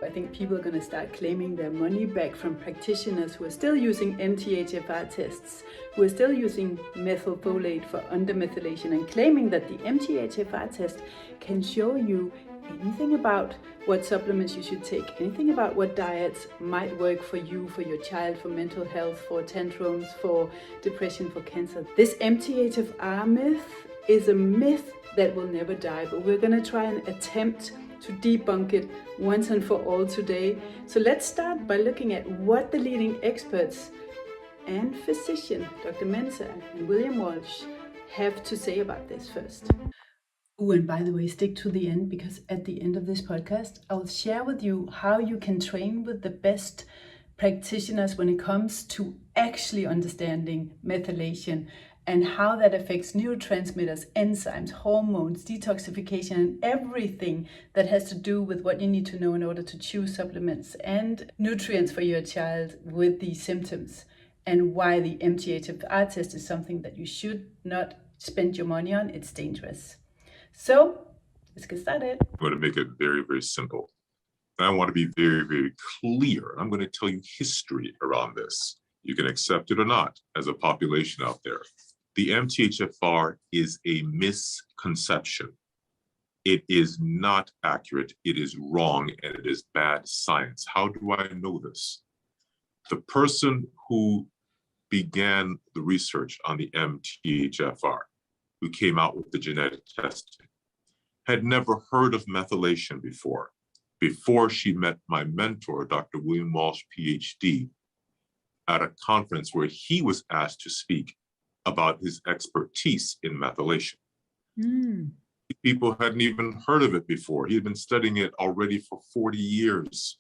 I think people are going to start claiming their money back from practitioners who are still using MTHFR tests, who are still using methylfolate for undermethylation, and claiming that the MTHFR test can show you anything about what supplements you should take, anything about what diets might work for you, for your child, for mental health, for tantrums, for depression, for cancer. This MTHFR myth is a myth that will never die, but we're going to try and attempt to debunk it once and for all today. So let's start by looking at what the leading experts and physician, Dr. Mensah and William Walsh, have to say about this first. Oh, and by the way, stick to the end, because at the end of this podcast, I'll share with you how you can train with the best practitioners when it comes to actually understanding methylation and how that affects neurotransmitters, enzymes, hormones, detoxification, and everything that has to do with what you need to know in order to choose supplements and nutrients for your child with these symptoms, and why the MTHFR test is something that you should not spend your money on. It's dangerous. So let's get started. I'm going to make it very, very simple. I want to be very, very clear. I'm going to tell you history around this. You can accept it or not as a population out there. The MTHFR is a misconception. It is not accurate. It is wrong, and it is bad science. How do I know this? The person who began the research on the MTHFR, who came out with the genetic testing, had never heard of methylation before she met my mentor, Dr. William Walsh, PhD, at a conference where he was asked to speak about his expertise in methylation. People hadn't even heard of it before. He had been studying it already for 40 years.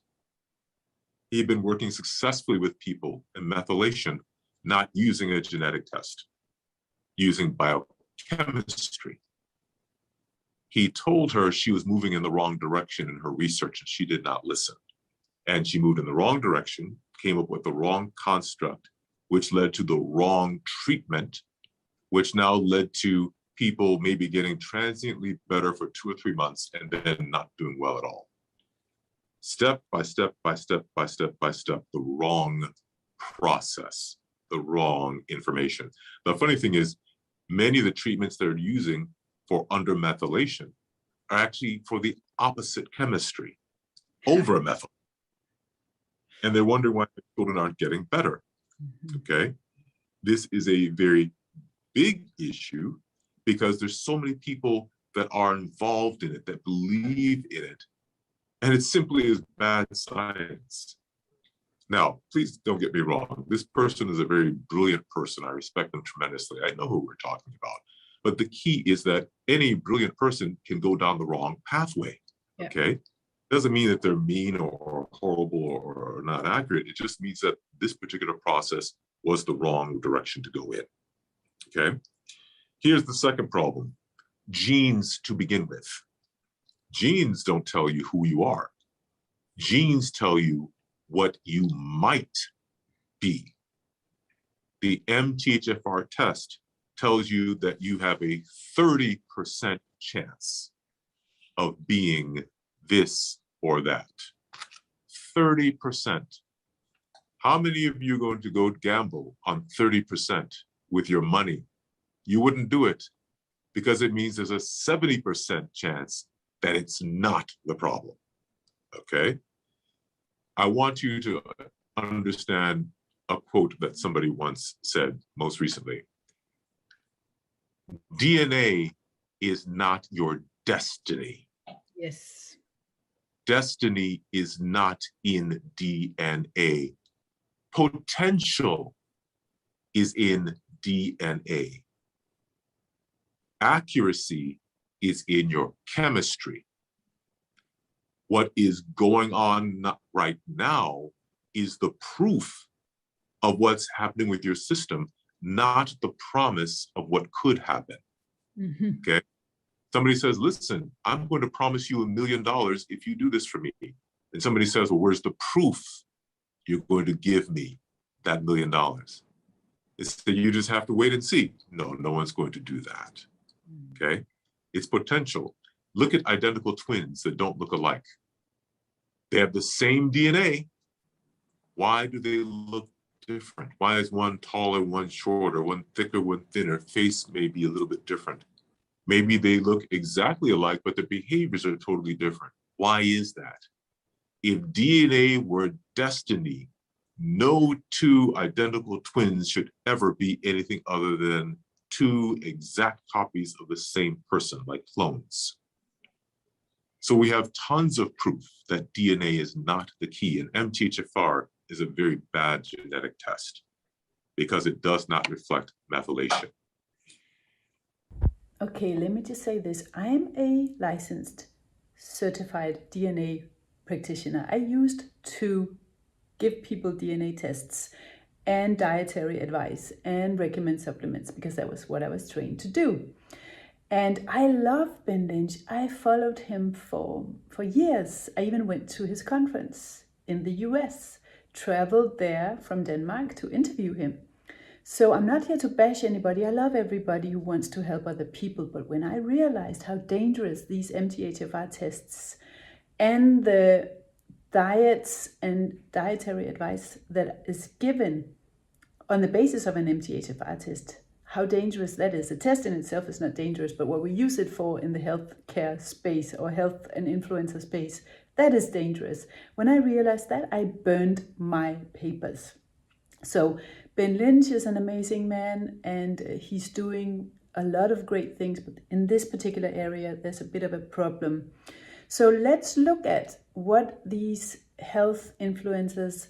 He had been working successfully with people in methylation, not using a genetic test, using biochemistry. He told her she was moving in the wrong direction in her research, and she did not listen. And she moved in the wrong direction, came up with the wrong construct, which led to the wrong treatment, which now led to people maybe getting transiently better for 2 or 3 months and then not doing well at all. Step by step by step by step by step, the wrong process, the wrong information. The funny thing is, many of the treatments they're using for undermethylation are actually for the opposite chemistry, over methyl. And they're wondering why the children aren't getting better. Okay, this is a very big issue because there's so many people that are involved in it, that believe in it, and it simply is bad science. Now, please don't get me wrong. This person is a very brilliant person. I respect them tremendously. I know who we're talking about. But the key is that any brilliant person can go down the wrong pathway. Yeah. Okay? Doesn't mean that they're mean or horrible or not accurate. It just means that this particular process was the wrong direction to go in. Okay? Here's the second problem. Genes to begin with. Genes don't tell you who you are. Genes tell you what you might be. The MTHFR test tells you that you have a 30% chance of being this or that. 30%. How many of you are going to go gamble on 30% with your money? You wouldn't do it because it means there's a 70% chance that it's not the problem. Okay? I want you to understand a quote that somebody once said most recently. DNA is not your destiny. Yes. Destiny is not in DNA. Potential is in DNA. Accuracy is in your chemistry. What is going on right now is the proof of what's happening with your system, not the promise of what could happen. Okay? Somebody says, listen, I'm going to promise you $1 million if you do this for me. And somebody says, well, where's the proof you're going to give me that $1 million? It's that you just have to wait and see. No, no one's going to do that. Okay? It's potential. Look at identical twins that don't look alike. They have the same DNA. Why do they look different? Why is one taller, one shorter, one thicker, one thinner? Face may be a little bit different. Maybe they look exactly alike, but their behaviors are totally different. Why is that? If DNA were destiny, no two identical twins should ever be anything other than two exact copies of the same person, like clones. So we have tons of proof that DNA is not the key, and MTHFR is a very bad genetic test because it does not reflect methylation. Okay, let me just say this. I'm a licensed, certified DNA practitioner. I used to give people DNA tests and dietary advice and recommend supplements because that was what I was trained to do. And I love Ben Lynch. I followed him for years. I even went to his conference in the US, traveled there from Denmark to interview him. So I'm not here to bash anybody. I love everybody who wants to help other people. But when I realized how dangerous these MTHFR tests and the diets and dietary advice that is given on the basis of an MTHFR test, how dangerous that is. The test in itself is not dangerous, but what we use it for in the healthcare space or health and influencer space, that is dangerous. When I realized that, I burned my papers. So Ben Lynch is an amazing man, and he's doing a lot of great things, but in this particular area, there's a bit of a problem. So let's look at what these health influencers,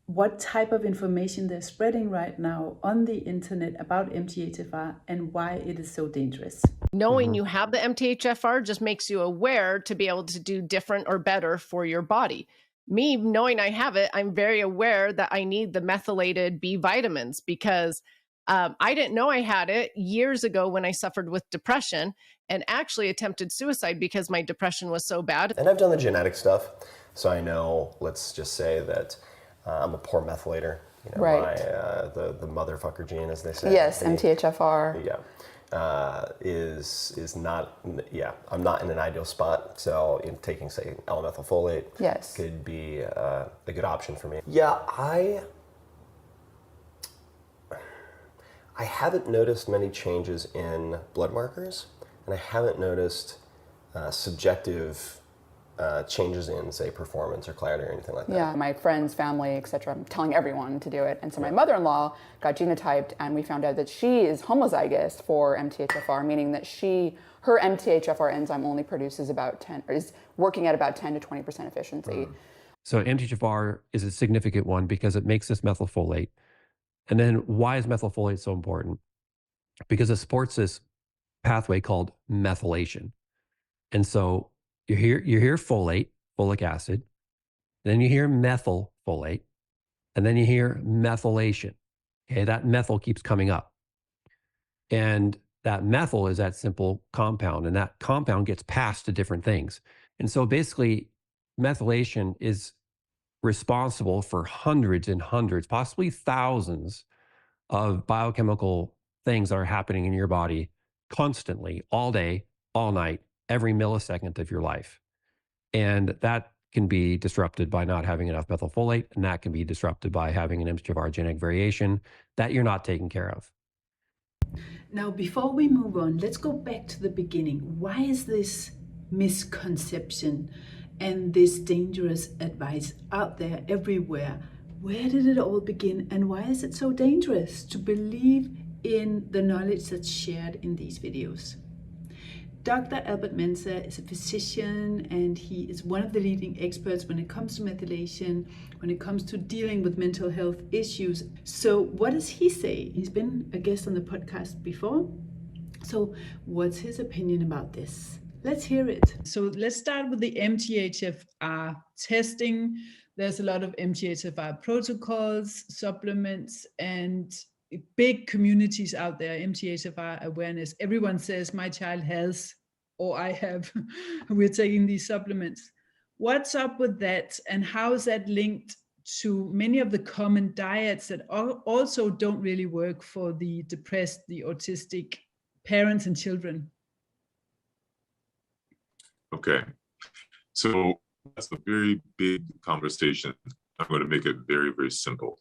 what type of information they're spreading right now on the internet about MTHFR and why it is so dangerous. Knowing you have the MTHFR just makes you aware to be able to do different or better for your body. Me knowing I have it, I'm very aware that I need the methylated B vitamins because I didn't know I had it years ago when I suffered with depression and actually attempted suicide because my depression was so bad. And I've done the genetic stuff, so I know, let's just say that I'm a poor methylator. You know, right. The motherfucker gene, as they say. Yes, MTHFR. Yeah. Is not, I'm not in an ideal spot. So taking, say, L-methylfolate yes. could be a good option for me. Yeah, I haven't noticed many changes in blood markers, and I haven't noticed subjective changes in, say, performance or clarity or anything like that. Yeah, my friends, family, etc. I'm telling everyone to do it. And so my mother-in-law got genotyped, and we found out that she is homozygous for MTHFR, meaning that her MTHFR enzyme only produces about 10, or is working at about 10 to 20% efficiency. So MTHFR is a significant one because it makes this methylfolate. And then why is methylfolate so important? Because it supports this pathway called methylation. And so you hear folate, folic acid, then you hear methylfolate, and then you hear methylation. Okay, that methyl keeps coming up. And that methyl is that simple compound, and that compound gets passed to different things. And so basically, methylation is responsible for hundreds and hundreds, possibly thousands of biochemical things that are happening in your body constantly, all day, all night, every millisecond of your life. And that can be disrupted by not having enough methylfolate, and that can be disrupted by having an MTHFR genetic variation that you're not taking care of. Now, before we move on, let's go back to the beginning. Why is this misconception and this dangerous advice out there everywhere? Where did it all begin, and why is it so dangerous to believe in the knowledge that's shared in these videos? Dr. Albert Mensah is a physician, and he is one of the leading experts when it comes to methylation, when it comes to dealing with mental health issues. So what does he say? He's been a guest on the podcast before. So what's his opinion about this? Let's hear it. So let's start with the MTHFR testing. There's a lot of MTHFR protocols, supplements, and big communities out there, MTHFR awareness. Everyone says my child has, or I have, we're taking these supplements. What's up with that, and how is that linked to many of the common diets that also don't really work for the depressed, the autistic parents and children? Okay, so That's a very big conversation. I'm going to make it very, very simple.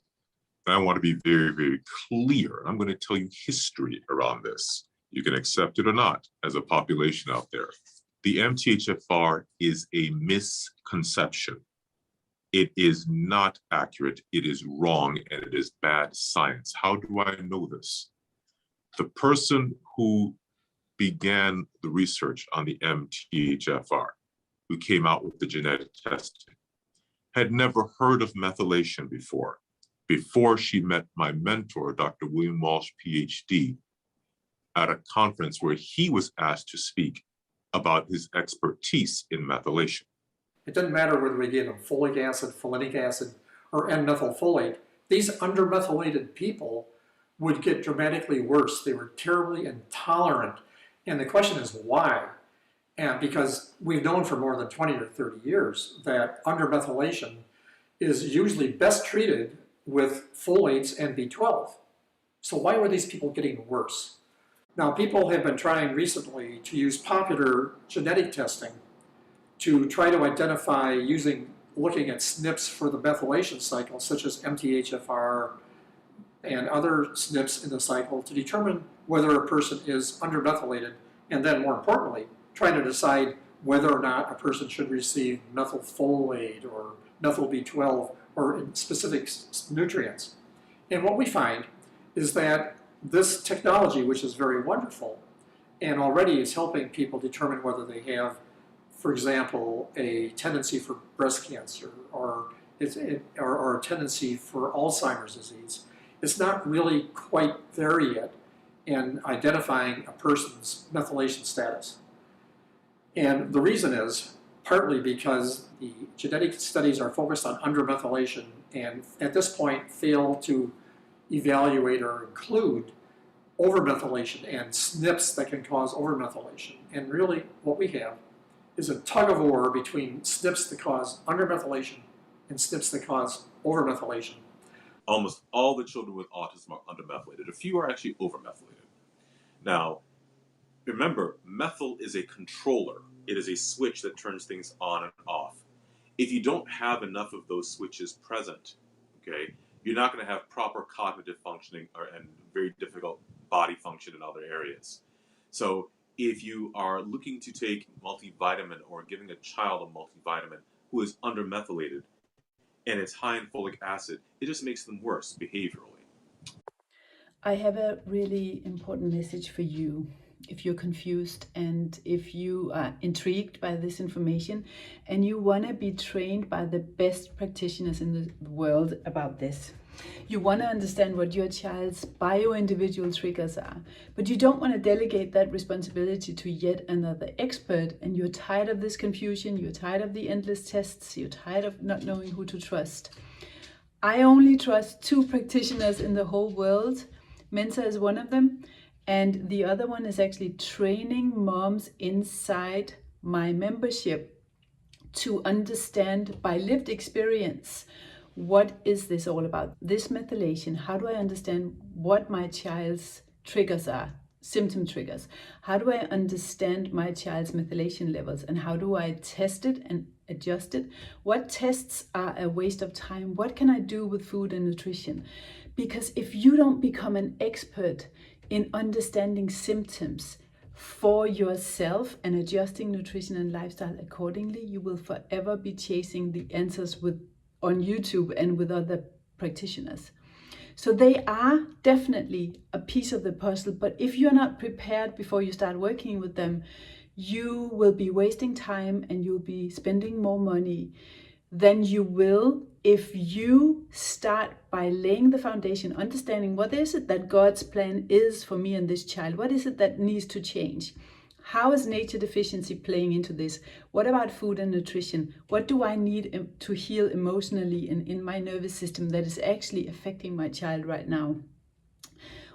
I want to be very, very clear. I'm going to tell you history around this. You can accept it or not as a population out there. The MTHFR is a misconception. It is not accurate, it is wrong, and it is bad science. How do I know this? The person who began the research on the MTHFR, who came out with the genetic testing, had never heard of methylation before she met my mentor, Dr. William Walsh, PhD, at a conference where he was asked to speak about his expertise in methylation. It doesn't matter whether we gave them folic acid, folinic acid, or N-methylfolate. These undermethylated people would get dramatically worse. They were terribly intolerant. And the question is why? And because we've known for more than 20 or 30 years that undermethylation is usually best treated with folates and B12. So why were these people getting worse? Now, people have been trying recently to use popular genetic testing to try to identify looking at SNPs for the methylation cycle, such as MTHFR and other SNPs in the cycle, to determine whether a person is undermethylated, and then more importantly, trying to decide whether or not a person should receive methylfolate or methyl B12 or specific nutrients. And what we find is that this technology, which is very wonderful, and already is helping people determine whether they have, for example, a tendency for breast cancer or a tendency for Alzheimer's disease, it's not really quite there yet in identifying a person's methylation status. And the reason is partly because the genetic studies are focused on undermethylation and at this point fail to evaluate or include overmethylation and SNPs that can cause overmethylation. And really what we have is a tug of war between SNPs that cause undermethylation and SNPs that cause overmethylation. Almost all the children with autism are undermethylated. A few are actually overmethylated. Now, remember, methyl is a controller. It is a switch that turns things on and off. If you don't have enough of those switches present, okay, you're not going to have proper cognitive functioning and very difficult body function in other areas. So if you are looking to take multivitamin or giving a child a multivitamin who is undermethylated and it's high in folic acid, it just makes them worse behaviorally. I have a really important message for you. If you're confused and if you are intrigued by this information and you want to be trained by the best practitioners in the world about this. You want to understand what your child's bio-individual triggers are, but you don't want to delegate that responsibility to yet another expert, and you're tired of this confusion, you're tired of the endless tests, you're tired of not knowing who to trust. I only trust 2 practitioners in the whole world. Mensah is one of them. And the other one is actually training moms inside my membership to understand by lived experience, what is this all about? This methylation, how do I understand what my child's triggers are, symptom triggers? How do I understand my child's methylation levels? And how do I test it and adjust it? What tests are a waste of time? What can I do with food and nutrition? Because if you don't become an expert in understanding symptoms for yourself and adjusting nutrition and lifestyle accordingly, you will forever be chasing the answers on YouTube and with other practitioners. So they are definitely a piece of the puzzle, but if you're not prepared before you start working with them, you will be wasting time and you'll be spending more money than you will if you start by laying the foundation, understanding what is it that God's plan is for me and this child? What is it that needs to change? How is nature deficiency playing into this? What about food and nutrition? What do I need to heal emotionally in my nervous system that is actually affecting my child right now?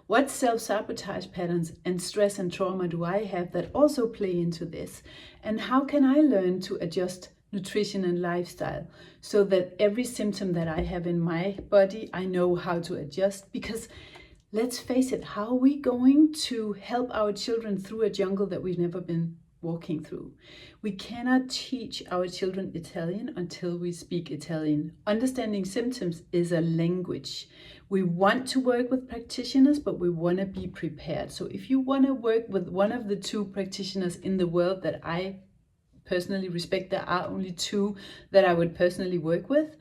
What self-sabotage patterns and stress and trauma do I have that also play into this? And how can I learn to adjust nutrition and lifestyle so that every symptom that I have in my body, I know how to adjust? Because let's face it, how are we going to help our children through a jungle that we've never been walking through. We cannot teach our children Italian until we speak Italian. Understanding symptoms is a language. We want to work with practitioners, but we want to be prepared. So if you want to work with one of the two practitioners in the world that I personally respect, there are only two that I would personally work with,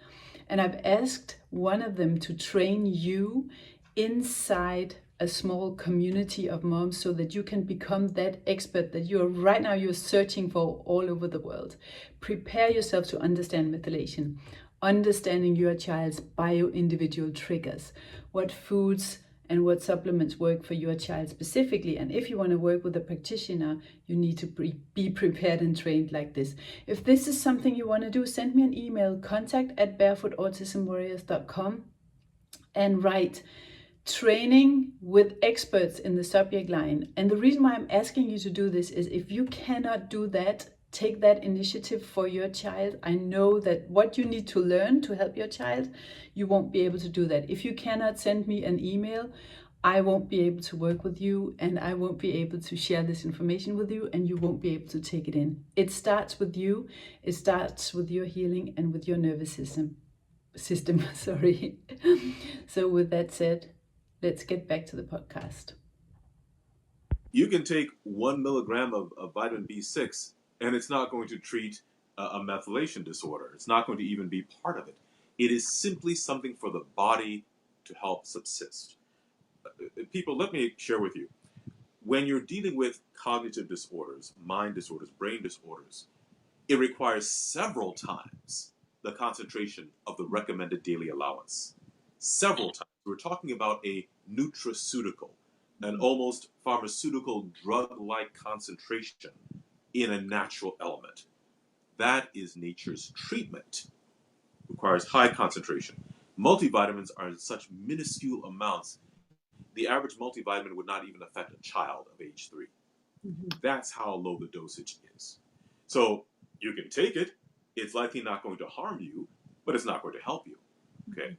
and I've asked one of them to train you inside a small community of moms so that you can become that expert that you're searching for all over the world. Prepare yourself to understand methylation, understanding your child's bio-individual triggers, what foods and what supplements work for your child specifically. And if you want to work with a practitioner, you need to be prepared and trained like this. If this is something you want to do, send me an email, contact@barefootautismwarriors.com, and write training with experts in the subject line. And the reason why I'm asking you to do this is if you cannot do that, take that initiative for your child. I know that what you need to learn to help your child, you won't be able to do that. If you cannot send me an email, I won't be able to work with you, and I won't be able to share this information with you, and you won't be able to take it in. It starts with you. It starts with your healing and with your nervous system. Sorry. So with that said, let's get back to the podcast. You can take 1 milligram of vitamin B6 and it's not going to treat a methylation disorder. It's not going to even be part of it. It is simply something for the body to help subsist. People, let me share with you. When you're dealing with cognitive disorders, mind disorders, brain disorders, it requires several times the concentration of the recommended daily allowance. Several times. We're talking about a nutraceutical, an almost pharmaceutical drug-like concentration in a natural element. That is nature's treatment. Requires high concentration. Multivitamins are in such minuscule amounts, the average multivitamin would not even affect a child of age 3. That's how low the dosage is. So you can take it, it's likely not going to harm you, but it's not going to help you. Okay.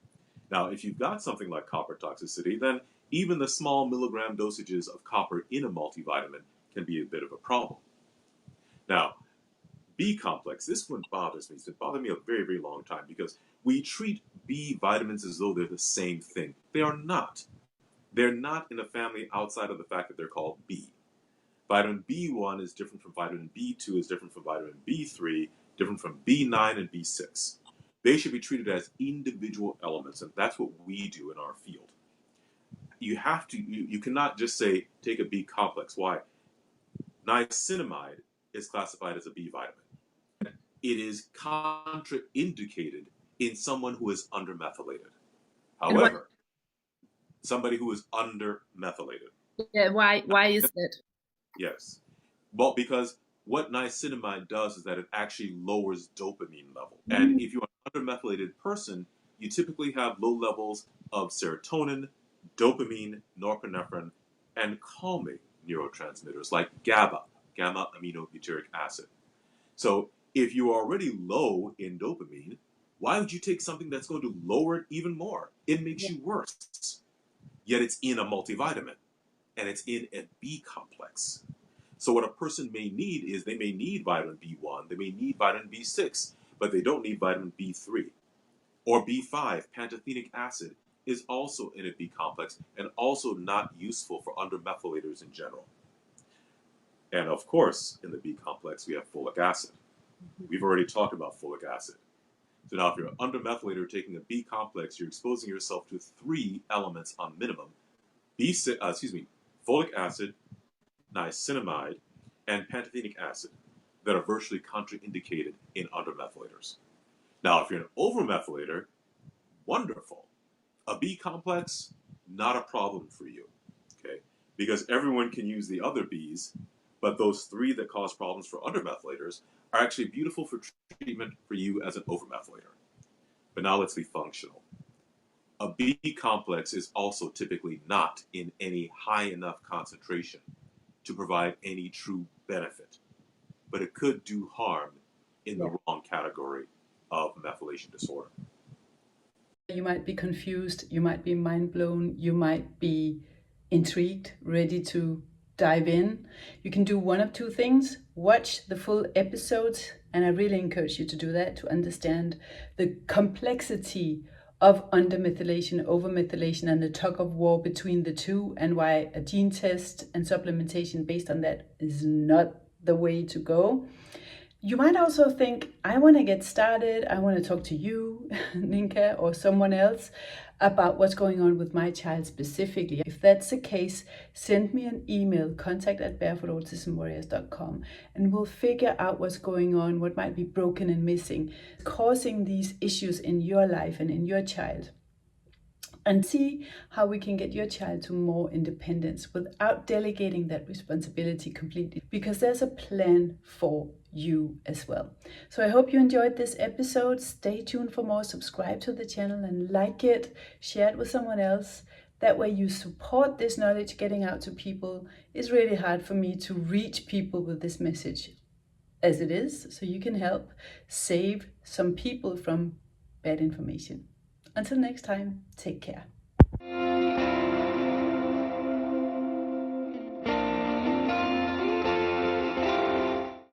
Now, if you've got something like copper toxicity, then even the small milligram dosages of copper in a multivitamin can be a bit of a problem. Now, B complex, this one bothers me. It's been bothering me a very, very long time because we treat B vitamins as though they're the same thing. They are not. They're not in a family outside of the fact that they're called B. Vitamin B1 is different from vitamin B2, is different from vitamin B3, different from B9 and B6. They should be treated as individual elements, and that's what we do in our field. You have to, you cannot just say, take a B complex. Why? Niacinamide is classified as a B vitamin. It is contraindicated in someone who is undermethylated. However, somebody who is undermethylated. Yeah, why is that? Yes. Well, because what niacinamide does is that it actually lowers dopamine level. And if you're an undermethylated person, you typically have low levels of serotonin, dopamine, norepinephrine, and calming neurotransmitters like GABA, gamma-aminobutyric acid. So if you're already low in dopamine, why would you take something that's going to lower it even more? It makes you worse. Yet it's in a multivitamin, and it's in a B complex. So what a person may need is they may need vitamin B1, they may need vitamin B6, but they don't need vitamin B3. Or B5, pantothenic acid, is also in a B complex and also not useful for undermethylators in general. And of course, in the B complex, we have folic acid. We've already talked about folic acid. So now if you're an undermethylator taking a B complex, you're exposing yourself to 3 elements on minimum. Folic acid, niacinamide, and pantothenic acid that are virtually contraindicated in undermethylators. Now, if you're an overmethylator, wonderful. A B complex, not a problem for you, okay? Because everyone can use the other Bs, but those 3 that cause problems for undermethylators are actually beautiful for treatment for you as an overmethylator. But now let's be functional. A B complex is also typically not in any high enough concentration to provide any true benefit, but it could do harm in the wrong category of methylation disorder. You might be confused, you might be mind blown, you might be intrigued, ready to dive in, you can do one of two things. Watch the full episodes, and I really encourage you to do that to understand the complexity of under-methylation, over-methylation, and the tug of war between the two, and why a gene test and supplementation based on that is not the way to go. You might also think, I want to get started. I want to talk to you, Ninka, or someone else about what's going on with my child specifically. If that's the case, send me an email, contact@barefootautismwarriors.com, and we'll figure out what's going on, what might be broken and missing, causing these issues in your life and in your child, and see how we can get your child to more independence without delegating that responsibility completely, because there's a plan for you as well. So I hope you enjoyed this episode. Stay tuned for more. Subscribe to the channel and like it. Share it with someone else. That way you support this knowledge getting out to people. It's really hard for me to reach people with this message as it is, so you can help save some people from bad information. Until next time, take care.